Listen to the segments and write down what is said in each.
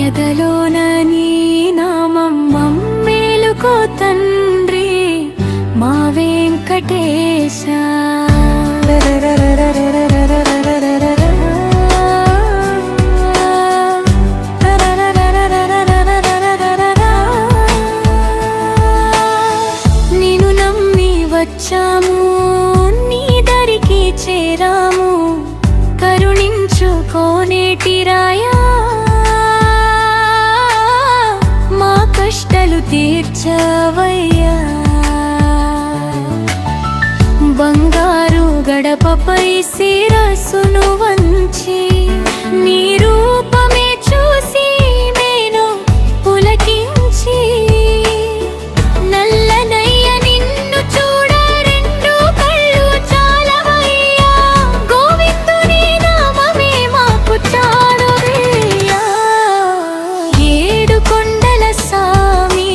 ఎదలోన నీ నామం మమ్మేలుకో తండ్రి మా వెంకటేశ. నిన్ను నమ్మి వచ్చాము, నీ దరికి చేరాము, కరుణించుకోనేటి రాయా మా కష్టాలు తీర్చవయ్యా. బంగారు గడపపై శిరస్సును వంచి నీ రూపమే చూసి నేను పులకించి, నల్లనయ్య నిన్ను చూడ రెండు కళ్ళు చాలవయ్యా. గోవిందుని నామమే మాకు చాలువయ్యా. ఏడు కొండల సామి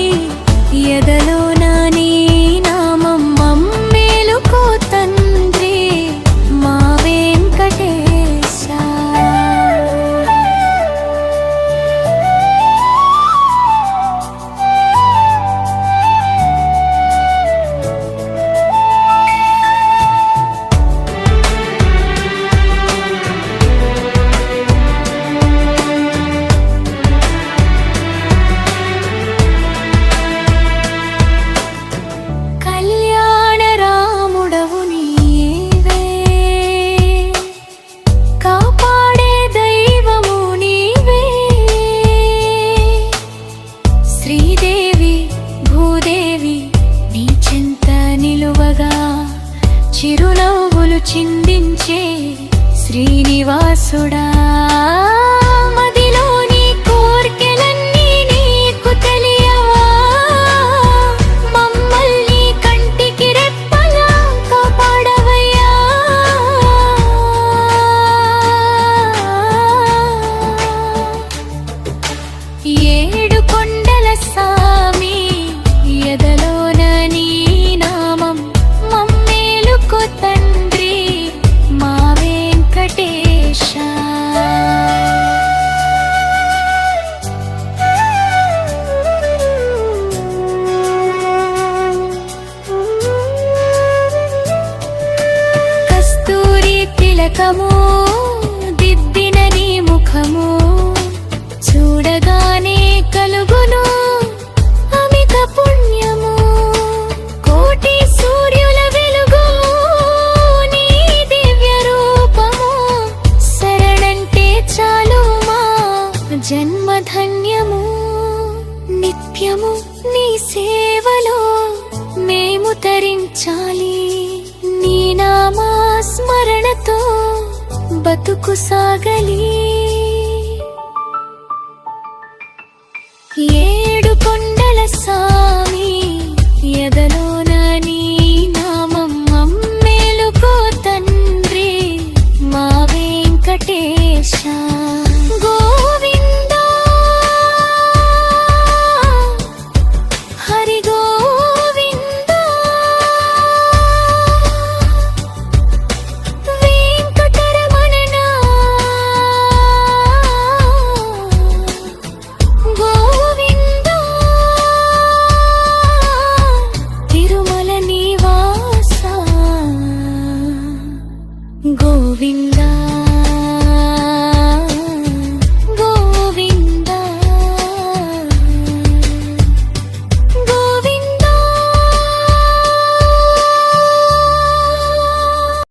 ఎదలోన నీ నామం మమ్మేలుకో తండ్రి మా వెంకటేశ. కళ్యాణ రాముడవు నీవే, కాపాడే దైవము నీవే. శ్రీదేవి భూదేవి నీ చెంత నిలువగా చిరునవ్వులు చిందించే శ్రీనివాసుడా. మదిలోని కోర్కెలన్నీ నీకు తెలియవా, మమ్మల్ని కంటికి రెప్పలా కాపాడవయ్యా. ఏడు కొండల సామి ఎదలోన నీ నామం మమ్మేలుకో తండ్రి మా వెంకటేశ. కస్తూరి తిలకము దిద్దిన నీ ముఖము చూడగానే కలుగును అమిత పుణ్యము. కోటి సూర్యుల వెలుగు నీ దివ్య రూపము, శరణంటే చాలు మా జన్మధన్యము. నిత్యము నీ సేవలో మేము తరించాలి, నీ నామా స్మరణతో బతుకు సాగలి. ఏడు కొండల సామి ఎదలో